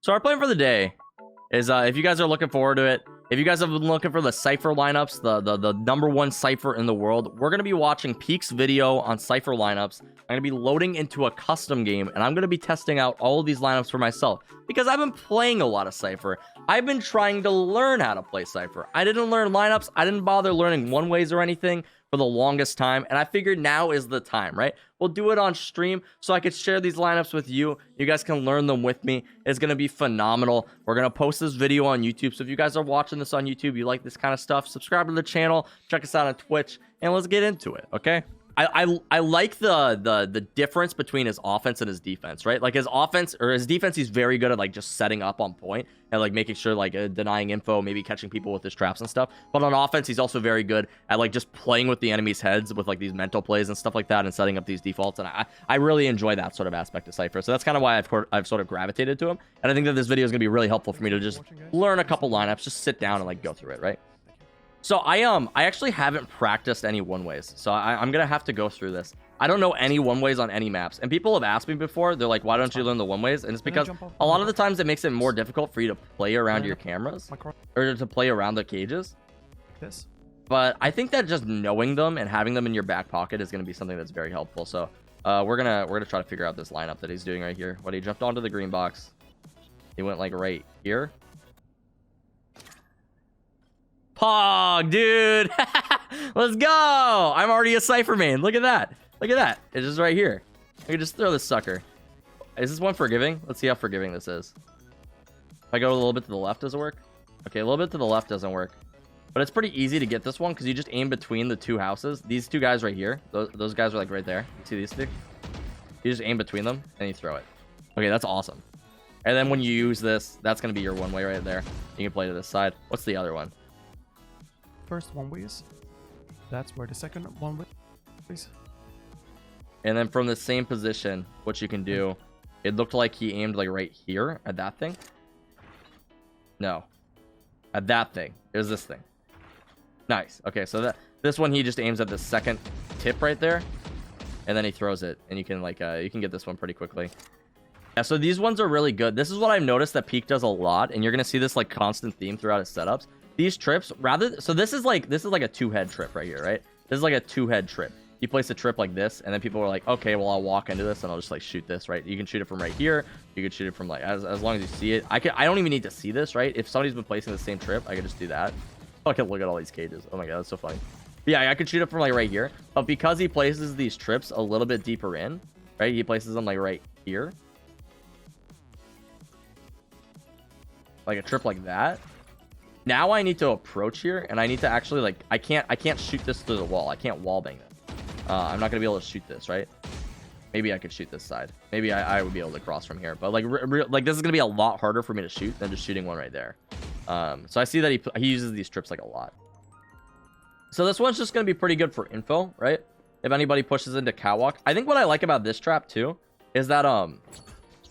So our plan for the day is, if you guys are looking forward to it, if you guys have been looking for the Cypher lineups, the number one Cypher in the world, we're going to be watching Peak's video on Cypher lineups. I'm going to be loading into a custom game, and I'm going to be testing out all of these lineups for myself, because I've been playing a lot of Cypher. I've been trying to learn how to play Cypher. I didn't learn lineups. I didn't bother learning one ways or anything for the longest time, and I figured now is the time, right? We'll do it on stream so I could share these lineups with you. You guys can learn them with me. It's going to be phenomenal. We're going to post this video on YouTube, so if you guys are watching this on YouTube, you like this kind of stuff, subscribe to the channel, check us out on Twitch, and let's get into it, okay? I like the difference between his offense and his defense, right? Like his offense or his defense, he's very good at like just setting up on point and like making sure like denying info, maybe catching people with his traps and stuff. But on offense, he's also very good at like just playing with the enemy's heads with like these mental plays and stuff like that and setting up these defaults. And I really enjoy that sort of aspect of Cypher. So that's kind of why I've sort of gravitated to him. And I think that this video is going to be really helpful for me to just learn a couple lineups, just sit down and like go through it, right? So I actually haven't practiced any one ways, so I'm gonna have to go through this. I don't know any one ways on any maps, and people have asked me before. They're like, "Why don't you learn the one ways?" And it's because a lot of the times it makes it more difficult for you to play around your cameras or to play around the cages. But I think that just knowing them and having them in your back pocket is gonna be something that's very helpful. So we're gonna try to figure out this lineup that he's doing right here. When he jumped onto the green box, he went like right here. Pog, dude. Let's go. I'm already a Cypher main. Look at that. Look at that. It's just right here. I can just throw this sucker. Is this one forgiving? Let's see how forgiving this is. If I go a little bit to the left, does it work? Okay, a little bit to the left doesn't work. But it's pretty easy to get this one because you just aim between the two houses. These two guys right here. Those guys are like right there. You see these two? You just aim between them and you throw it. Okay, that's awesome. And then when you use this, that's going to be your one way right there. You can play to this side. What's the other one? First one ways, that's where the second one ways. And then from the same position, what you can do, it looked like he aimed like right here at that thing. No, at that thing. It was this thing. Nice. Okay, so this one he just aims at the second tip right there, and then he throws it, and you can like you can get this one pretty quickly. Yeah, so these ones are really good. This is what I've noticed that Peak does a lot, and you're gonna see this like constant theme throughout his setups. These trips, so this is like a two-head trip right here, right? This is like a two-head trip. You place a trip like this, and then people are like, okay, well, I'll walk into this and I'll just like shoot this, right? You can shoot it from right here. You can shoot it from like as long as you see it. I don't even need to see this, right? If somebody's been placing the same trip, I can just do that. I can look at all these cages. Oh my god, that's so funny. But yeah, I could shoot it from like right here, but because he places these trips a little bit deeper in, right? He places them like right here, like a trip like that. Now I need to approach here, and I need to actually like I can't shoot this through the wall. I can't wallbang this. I'm not gonna be able to shoot this, right? Maybe I could shoot this side. Maybe I would be able to cross from here. But like like this is gonna be a lot harder for me to shoot than just shooting one right there. So I see that he uses these trips like a lot. So this one's just gonna be pretty good for info, right? If anybody pushes into catwalk. I think what I like about this trap too is that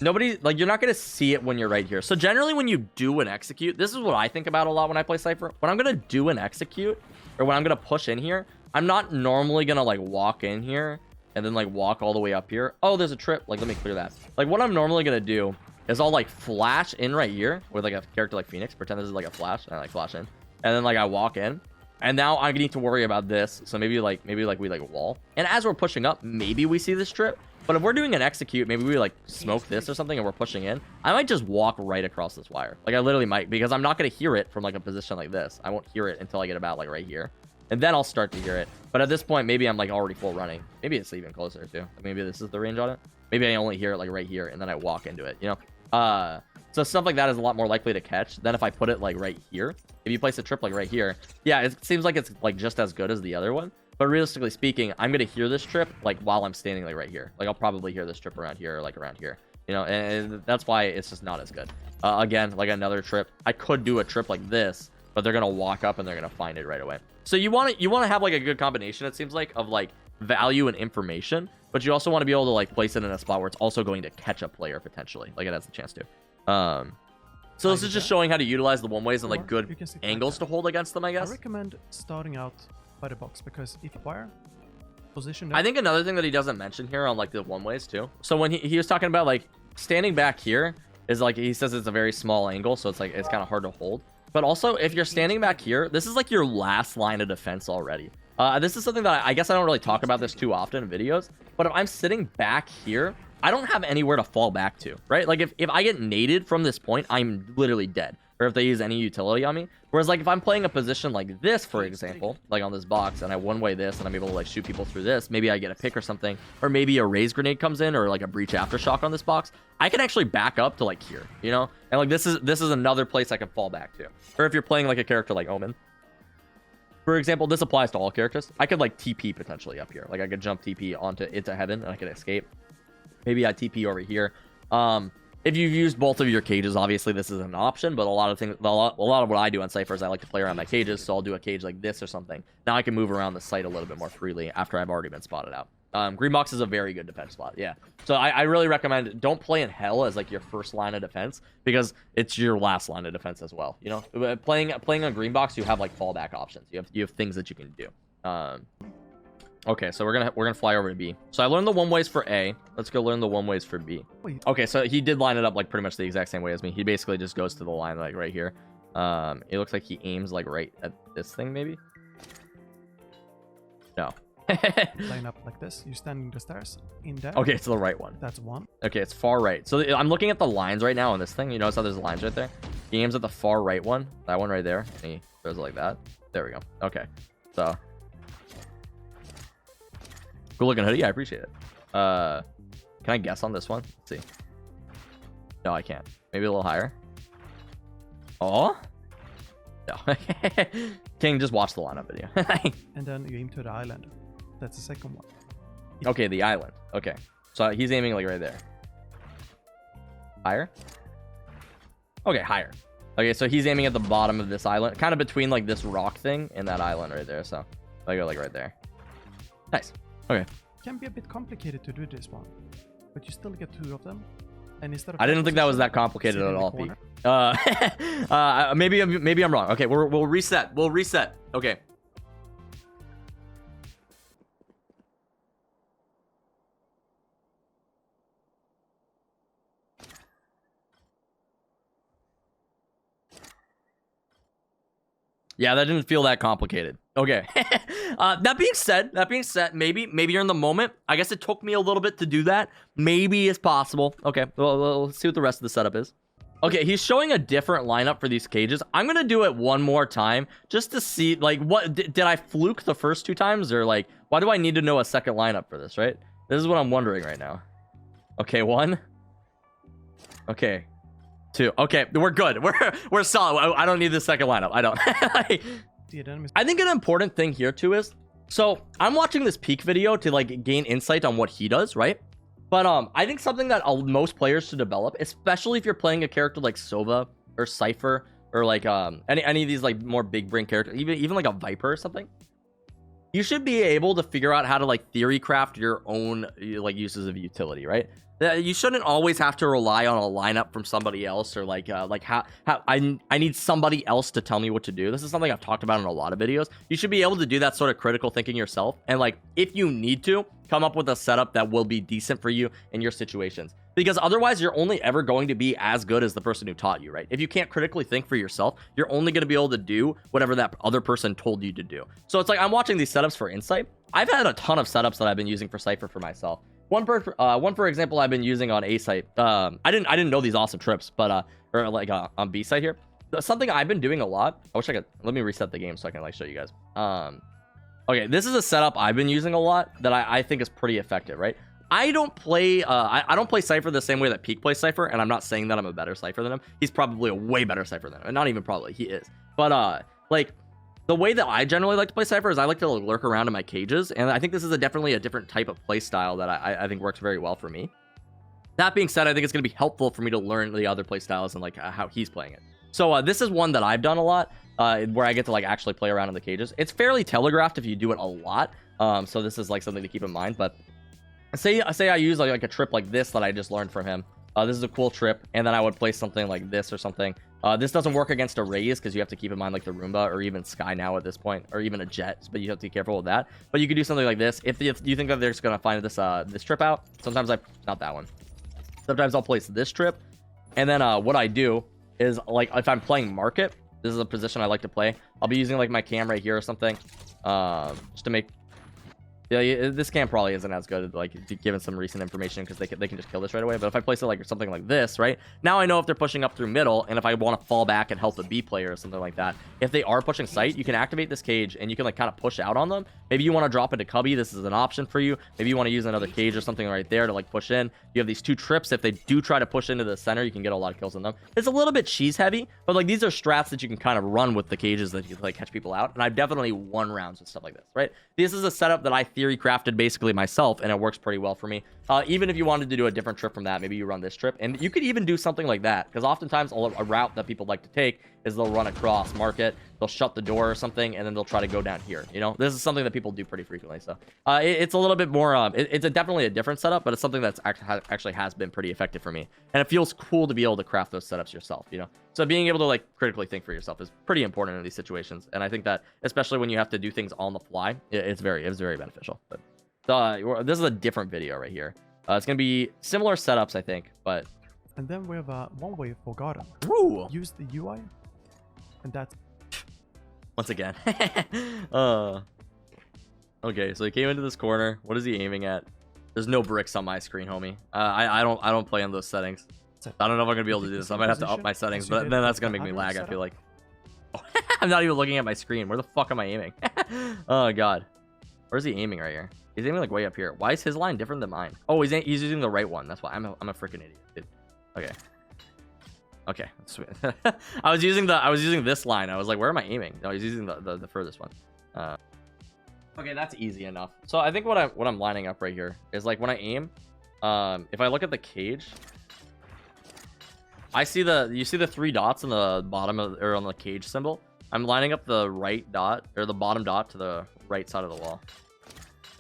nobody, like, you're not going to see it when you're right here. So generally when you do an execute, this is what I think about a lot when I play Cypher. When I'm going to do an execute, or when I'm going to push in here, I'm not normally going to like walk in here and then like walk all the way up here. Oh, there's a trip. Like, let me clear that. Like what I'm normally going to do is I'll like flash in right here with like a character like Phoenix. Pretend this is like a flash, and I like flash in. And then like I walk in. And now I need to worry about this. So maybe we like wall. And as we're pushing up, maybe we see this trip. But if we're doing an execute, maybe we like smoke this or something and we're pushing in. I might just walk right across this wire. Like I literally might, because I'm not going to hear it from like a position like this. I won't hear it until I get about like right here. And then I'll start to hear it. But at this point, maybe I'm like already full running. Maybe it's even closer too. Maybe this is the range on it. Maybe I only hear it like right here and then I walk into it, you know? So stuff like that is a lot more likely to catch than if I put it like right here. If you place a trip like right here, yeah, it seems like it's like just as good as the other one. But realistically speaking, I'm gonna hear this trip like while I'm standing like right here. Like I'll probably hear this trip around here or like around here, you know, and that's why it's just not as good. Again, like another trip, I could do a trip like this, but they're gonna walk up and they're gonna find it right away. So you want to have like a good combination, it seems like, of like value and information, but you also want to be able to like place it in a spot where it's also going to catch a player potentially, like it has the chance to. So this is just showing how to utilize the one ways and like good angles to hold against them, I guess. I recommend starting out by the box, because if you fire position, I think another thing that he doesn't mention here on like the one ways too. So when he was talking about like standing back here, is like he says it's a very small angle, so it's like it's kind of hard to hold. But also, if you're standing back here, this is like your last line of defense already. This is something that I guess I don't really talk about this too often in videos, but if I'm sitting back here, I don't have anywhere to fall back to, right? Like if I get naded from this point, I'm literally dead. Or if they use any utility on me. Whereas like if I'm playing a position like this, for example, like on this box, and I one-way this, and I'm able to like shoot people through this, maybe I get a pick or something, or maybe a raise grenade comes in, or like a breach aftershock on this box, I can actually back up to like here, you know? And like this is another place I can fall back to. Or if you're playing like a character like Omen, for example, this applies to all characters. I could like TP potentially up here. Like I could jump TP onto into heaven and I could escape. Maybe I TP over here. If you've used both of your cages, obviously this is an option, but a lot of what I do on Cypher is I like to play around my cages, so I'll do a cage like this or something. Now I can move around the site a little bit more freely after I've already been spotted out. Green box is a very good defense spot, yeah. So I really recommend don't play in hell as like your first line of defense, because it's your last line of defense as well. You know, playing on green box, you have like fallback options. You have things that you can do. Okay, so we're gonna fly over to B. So I learned the one ways for A. Let's go learn the one ways for B. Okay, so he did line it up like pretty much the exact same way as me. He basically just goes to the line like right here. It looks like he aims like right at this thing maybe. No. Line up like this. You standing the stairs in there. Okay, it's the right one. That's one. Okay, it's far right. So I'm looking at the lines right now on this thing. You notice how there's lines right there? He aims at the far right one. That one right there. And he throws it like that. There we go. Okay. So cool looking hoodie. I appreciate it. Can I guess on this one? Let's see. No, I can't. Maybe a little higher. Oh? No. King, just watch the lineup video. And then you aim to the island. That's the second one. Okay, the island. Okay. So he's aiming like right there. Higher? Okay, higher. Okay, so he's aiming at the bottom of this island. Kind of between like this rock thing and that island right there. So I go like right there. Nice. Okay. It can be a bit complicated to do this one, but you still get two of them. And instead of I didn't think that was that complicated at all, Pete. Maybe I'm wrong. Okay, we'll reset. We'll reset. Okay. Yeah, that didn't feel that complicated. Okay. That being said, maybe you're in the moment. I guess it took me a little bit to do that. Maybe it's possible. Okay, well, let's see what the rest of the setup is. Okay, he's showing a different lineup for these cages. I'm gonna do it one more time just to see, like, what did I fluke the first two times, or like, why do I need to know a second lineup for this, right? This is what I'm wondering right now. Okay, one. Okay. Two. Okay, we're good. We're solid. I don't need the second lineup. I don't. I think an important thing here too is, so I'm watching this peak video to like gain insight on what he does, right? But I think something that most players should develop, especially if you're playing a character like Sova or Cypher or like any of these like more big brain characters, even like a Viper or something. You should be able to figure out how to like theory craft your own like uses of utility, right? You shouldn't always have to rely on a lineup from somebody else, or like how I need somebody else to tell me what to do. This is something I've talked about in a lot of videos. You should be able to do that sort of critical thinking yourself, and like if you need to, come up with a setup that will be decent for you in your situations, because otherwise you're only ever going to be as good as the person who taught you, right? If you can't critically think for yourself, you're only going to be able to do whatever that other person told you to do. So it's like I'm watching these setups for insight. I've had a ton of setups that I've been using for Cypher for myself. One for example I've been using on A site. I didn't know these awesome trips, but or like on B site here. Something I've been doing a lot. I wish I could. Let me reset the game so I can like show you guys. Okay, this is a setup I've been using a lot that I think is pretty effective, right? I don't play Cypher the same way that Peak plays Cypher, and I'm not saying that I'm a better Cypher than him. He's probably a way better Cypher than him, and not even probably, he is. But like the way that I generally like to play Cypher is I like to lurk around in my cages, and I think this is definitely a different type of play style that I think works very well for me. That being said, I think it's going to be helpful for me to learn the other play styles and like how he's playing it. So this is one that I've done a lot, where I get to like actually play around in the cages. It's fairly telegraphed if you do it a lot, so this is like something to keep in mind. But say I use like a trip like this that I just learned from him. This is a cool trip, and then I would play something like this or something. This doesn't work against a raise because you have to keep in mind like the Roomba or even Sky now at this point, or even a Jet, but you have to be careful with that. But you could do something like this if you think that they're just gonna find this this trip out. Sometimes not that one. Sometimes I'll place this trip, And then what I do is, like, if I'm playing market, this is a position I like to play. I'll be using like my cam right here or something, just to make. Yeah, this cam probably isn't as good, like given some recent information, because they can just kill this right away. But if I place it like something like this, right now, I know if they're pushing up through middle, and if I want to fall back and help a B player or something like that, if they are pushing site, you can activate this cage and you can like kind of push out on them. Maybe you want to drop into cubby. This is an option for you. Maybe you want to use another cage or something right there to like push in. You have these 2 trips. If they do try to push into the center, you can get a lot of kills on them. It's a little bit cheese heavy, but like these are strats that you can kind of run with the cages that you can like catch people out. And I've definitely won rounds with stuff like this, right? This is a setup that I theory crafted basically myself, and it works pretty well for me. Even if you wanted to do a different trip from that, maybe you run this trip, and you could even do something like that, because oftentimes a route that people like to take is they'll run across market, they'll shut the door or something, and then they'll try to go down here. You know, this is something that people do pretty frequently. So it's a little bit more it's definitely a different setup, but it's something that's actually has been pretty effective for me, and it feels cool to be able to craft those setups yourself, you know. So being able to like critically think for yourself is pretty important in these situations, and I think that especially when you have to do things on the fly, it's very beneficial. But this is a different video right here. It's gonna be similar setups, I think, but. And then we have one way forgotten. Ooh. Use the UI, and that's once again. Okay, so he came into this corner. What is he aiming at? There's no bricks on my screen, homie. I don't play in those settings. I don't know if I'm gonna be able to do this. I might have to up my settings, but then that's gonna make me lag, I feel like. I'm not even looking at my screen. Where the fuck am I aiming? Oh god. Where's he aiming right here? He's aiming like way up here. Why is his line different than mine? Oh, he's using the right one. That's why I'm a freaking idiot, dude. Okay, sweet. I was using this line. I was like, where am I aiming? No, he's using the furthest one. Okay, that's easy enough. So I think what I'm lining up right here is like when I aim, if I look at the cage, you see the 3 dots on the bottom or on the cage symbol. I'm lining up the right dot or the bottom dot to the right side of the wall.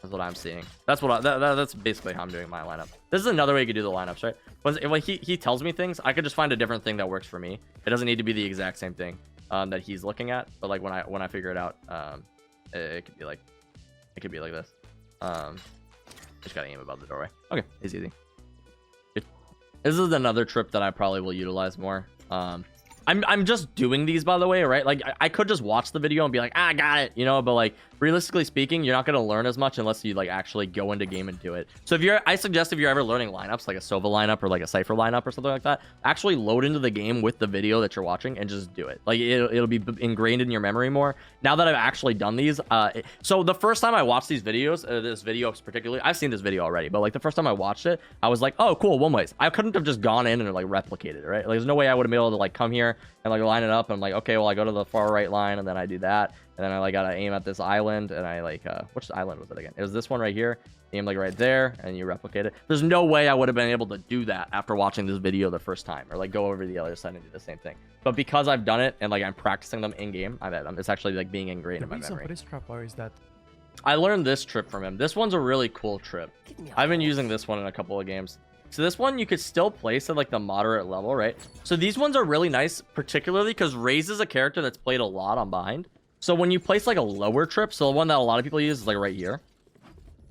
That's what I'm seeing. That's that's basically how I'm doing my lineup. This is another way you could do the lineups, right? When he tells me things, I could just find a different thing that works for me. It doesn't need to be the exact same thing that he's looking at. But like when I figure it out, it could be like this. Just gotta aim above the doorway. Okay, it's easy. This is another trip that I probably will utilize more. I'm just doing these, by the way, right? Like I could just watch the video and be like, I got it, you know, but like realistically speaking, you're not going to learn as much unless you like actually go into game and do it. So I suggest if you're ever learning lineups, like a Sova lineup or like a Cypher lineup or something like that, actually load into the game with the video that you're watching and just do it. Like it'll be ingrained in your memory more. Now that I've actually done these, so the first time I watched these videos, this video particularly, I've seen this video already, but like the first time I watched it, I was like, oh, cool, one ways. I couldn't have just gone in and like replicated it, right? Like there's no way I would have been able to like come here and like line it up. And I'm like, okay, well, I go to the far right line and then I do that. And then I like gotta aim at this island and I like, which island was it again? It was this one right here. Aim like right there and you replicate it. There's no way I would have been able to do that after watching this video the first time, or like go over to the other side and do the same thing. But because I've done it and like I'm practicing them in game, I bet it's actually like being ingrained in my memory. For this tripwire is that I learned this trip from him. This one's a really cool trip. I've been using this one in a couple of games. So this one you could still place at like the moderate level, right? So these ones are really nice, particularly because Raze is a character that's played a lot on bind. So when you place like a lower trip, so the one that a lot of people use is like right here.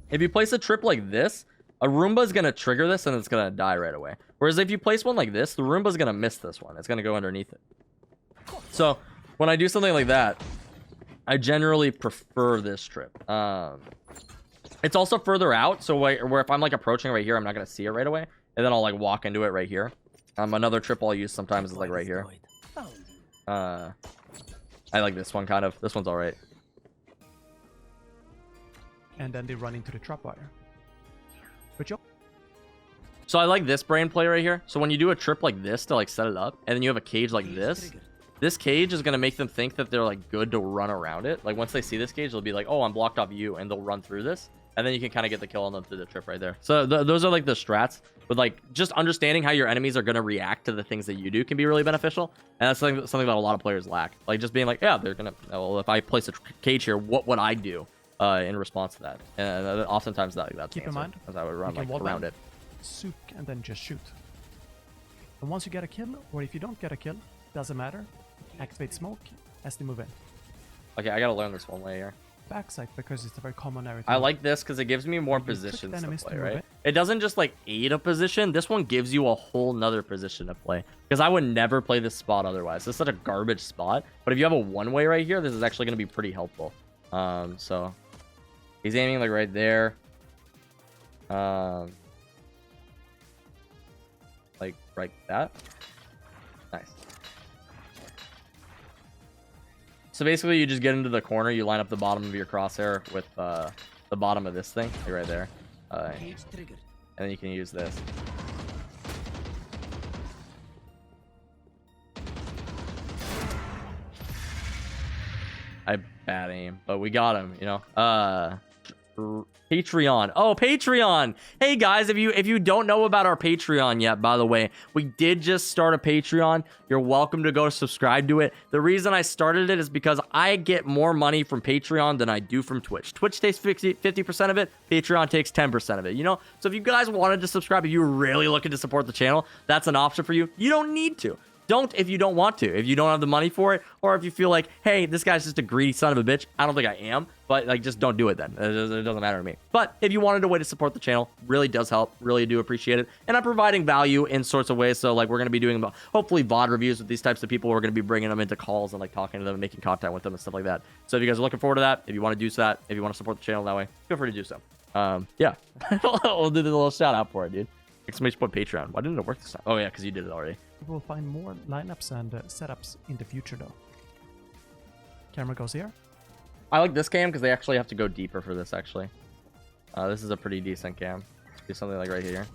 If you place a trip like this, a Roomba is going to trigger this and it's going to die right away. Whereas if you place one like this, the Roomba is going to miss this one. It's going to go underneath it. So when I do something like that, I generally prefer this trip. It's also further out, so where if I'm like approaching right here, I'm not going to see it right away. And then I'll like walk into it right here. Another trip I'll use sometimes is like right here. I like this one kind of. This one's all right. And then they run into the tripwire. So I like this brain play right here. So when you do a trip like this to like set it up, and then you have a cage like this, this cage is going to make them think that they're like good to run around it. Like once they see this cage, they'll be like, oh, I'm blocked off you, and they'll run through this. And then you can kind of get the kill on them through the trip right there. So those are like the strats. But like just understanding how your enemies are going to react to the things that you do can be really beneficial. And that's something that a lot of players lack. Like just being like, yeah, they're going to, well, if I place a cage here, what would I do in response to that? And oftentimes that's Keep in mind, as I would run like around it. Souk and then just shoot. And once you get a kill, or if you don't get a kill, doesn't matter. Activate smoke as they move in. Okay, I got to learn this one way here. Backside because it's a very common area. I like this because it gives me more positions to play, right? it doesn't just like aid a position. This one gives you a whole nother position to play, because I would never play this spot otherwise. This is such a garbage spot, but if you have a one-way right here, this is actually going to be pretty helpful. So he's aiming like right there, like right that. Nice. So basically you just get into the corner, you line up the bottom of your crosshair with the bottom of this thing, like right there, and then you can use this. I bad aim, but we got him, you know. Patreon. Oh, Patreon. Hey guys, if you don't know about our Patreon yet, by the way, we did just start a Patreon. You're welcome to go subscribe to it. The reason I started it is because I get more money from Patreon than I do from Twitch. Twitch takes 50% of it, Patreon takes 10% of it, you know? So if you guys wanted to subscribe, if you're really looking to support the channel, that's an option for you. You don't need to. Don't if you don't want to, if you don't have the money for it, or if you feel like, hey, this guy's just a greedy son of a bitch. I don't think I am, but like, just don't do it then. It doesn't matter to me. But if you wanted a way to support the channel, really does help. Really do appreciate it. And I'm providing value in sorts of ways. So like, we're going to be doing hopefully VOD reviews with these types of people. We're going to be bringing them into calls and like talking to them and making content with them and stuff like that. So if you guys are looking forward to that, if you want to do that, if you want to support the channel that way, feel free to do so. Yeah, we'll do the little shout out for it, dude. Exclamation point Patreon. Why didn't it work this time? Oh yeah, because you did it already. We'll find more lineups and setups in the future though. Camera goes here. I like this cam because they actually have to go deeper for this actually. This is a pretty decent cam. Do something like right here.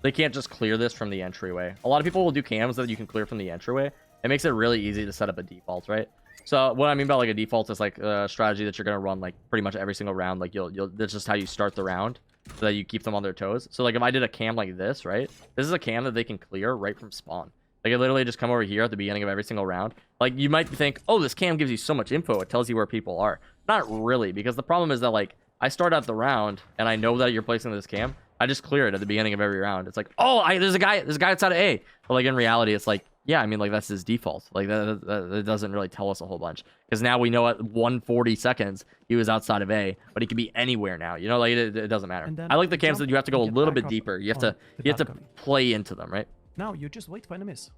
They can't just clear this from the entryway. A lot of people will do cams that you can clear from the entryway. It makes it really easy to set up a default, right? So what I mean by like a default is like a strategy that you're gonna run like pretty much every single round. Like that's just how you start the round, so that you keep them on their toes. So like if I did a cam like this, right? This is a cam that they can clear right from spawn. Like I literally just come over here at the beginning of every single round. Like you might think, oh, this cam gives you so much info. It tells you where people are. Not really, because the problem is that like I start out the round and I know that you're placing this cam. I just clear it at the beginning of every round. It's like, oh, there's a guy outside of A. But like in reality, it's like, yeah, I mean, like that's his default. Like that doesn't really tell us a whole bunch, because now we know at 140 seconds he was outside of A, but he could be anywhere now. You know, like it doesn't matter. I like the cams that you have to go a little bit deeper. You have to play into them, right? Now you just wait for enemies.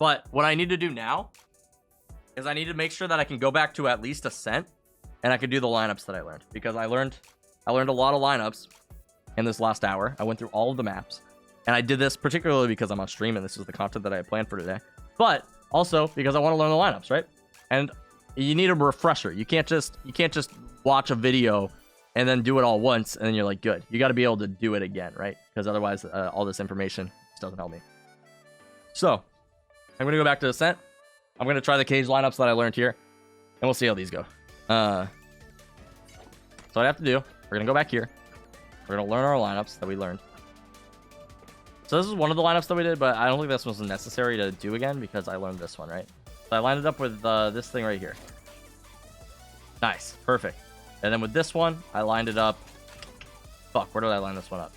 But what I need to do now is I need to make sure that I can go back to at least ASCENT, and I can do the lineups that I learned, because I learned a lot of lineups in this last hour. I went through all of the maps. And I did this particularly because I'm on stream and this is the content that I had planned for today. But also because I want to learn the lineups, right? And you need a refresher. You can't just watch a video and then do it all once and then you're like, good. You got to be able to do it again, right? Because otherwise all this information just doesn't help me. So I'm going to go back to ASCENT. I'm going to try the cage lineups that I learned here, and we'll see how these go. So what I have to do, we're going to go back here. We're going to learn our lineups that we learned. So this is one of the lineups that we did, but I don't think this was necessary to do again because I learned this one, right? So I lined it up with this thing right here. Nice. Perfect. And then with this one, I lined it up. Fuck, where did I line this one up?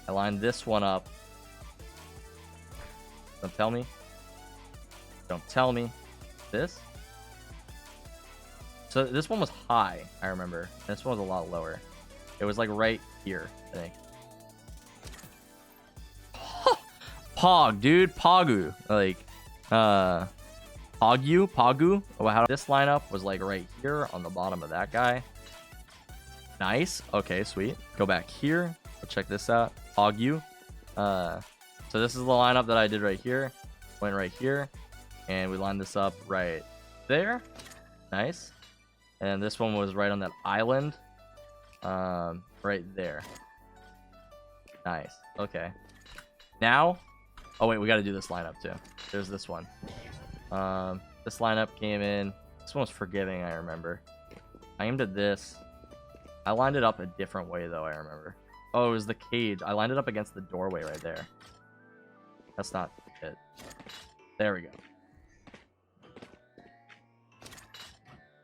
I lined this one up. Don't tell me. Don't tell me. This? So this one was high, I remember. This one was a lot lower. It was like right here, I think. Pog, dude. Pogu. Like, Pogu? Oh, how this lineup was like right here on the bottom of that guy. Nice. Okay, sweet. Go back here. Check this out. Pogu. So this is the lineup that I did right here. Went right here. And we lined this up right there. Nice. And this one was right on that island. Right there. Nice. Okay. Now... Oh, wait, we got to do this lineup, too. There's this one. This lineup came in. This one was forgiving, I remember. I aimed at this. I lined it up a different way, though, I remember. Oh, it was the cage. I lined it up against the doorway right there. That's not it. There we go.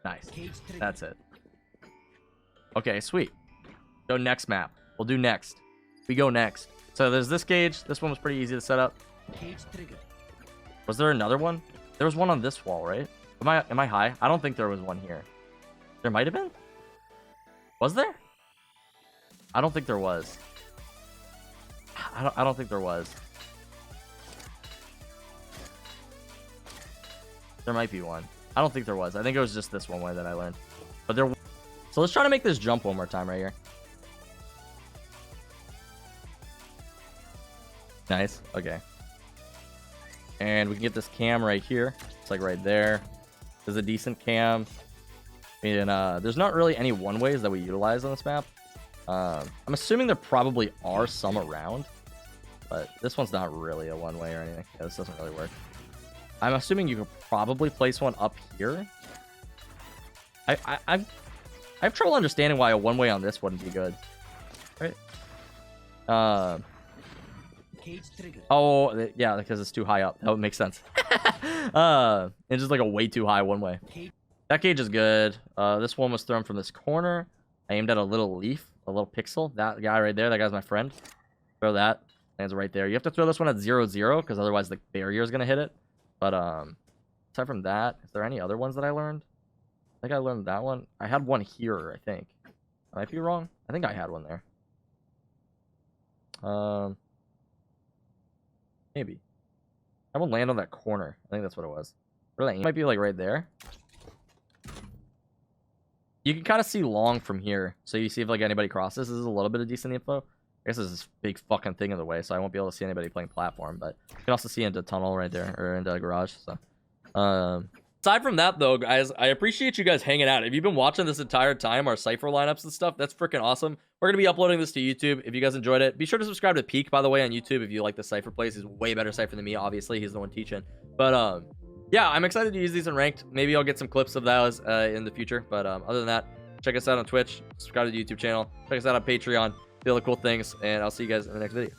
Nice. That's it. Okay, sweet. Go next map. We'll do next. We go next. So there's this cage. This one was pretty easy to set up. Was there another one? There was one on this wall, right? Am I high? I don't think there was one here. There might have been. Was there? I don't think there was. I don't think there was. There might be one. I don't think there was. I think it was just this one way that I learned. But there. So let's try to make this jump one more time right here. Nice. Okay. And we can get this cam right here. It's like right there. There's a decent cam. And there's not really any one ways that we utilize on this map. I'm assuming there probably are some around. But this one's not really a one way or anything. Yeah, this doesn't really work. I'm assuming you could probably place one up here. I have trouble understanding why a one way on this wouldn't be good. Right? Oh, yeah, because it's too high up. That would make sense. It's just like a way too high one way. That cage is good. This one was thrown from this corner. I aimed at a little leaf, a little pixel. That guy right there, that guy's my friend. Throw that. Lands right there. You have to throw this one at 0-0 because otherwise the barrier is going to hit it. But aside from that, is there any other ones that I learned? I think I learned that one. I had one here, I think. I might be wrong. I think I had one there. Maybe. I won't land on that corner. I think that's what it was. It might be like right there. You can kind of see long from here. So you see if like anybody crosses. This is a little bit of decent info. I guess there's this big fucking thing in the way, so I won't be able to see anybody playing platform. But you can also see into tunnel right there, or into a garage. So, aside from that, though, guys, I appreciate you guys hanging out. If you've been watching this entire time, our Cypher lineups and stuff, that's freaking awesome. We're gonna be uploading this to YouTube. If you guys enjoyed it, be sure to subscribe to Peak, by the way, on YouTube. If you like the Cypher plays, he's way better Cypher than me. Obviously, he's the one teaching. But yeah, I'm excited to use these in ranked. Maybe I'll get some clips of those in the future. But other than that, check us out on Twitch, subscribe to the YouTube channel, check us out on Patreon. The other cool things, and I'll see you guys in the next video.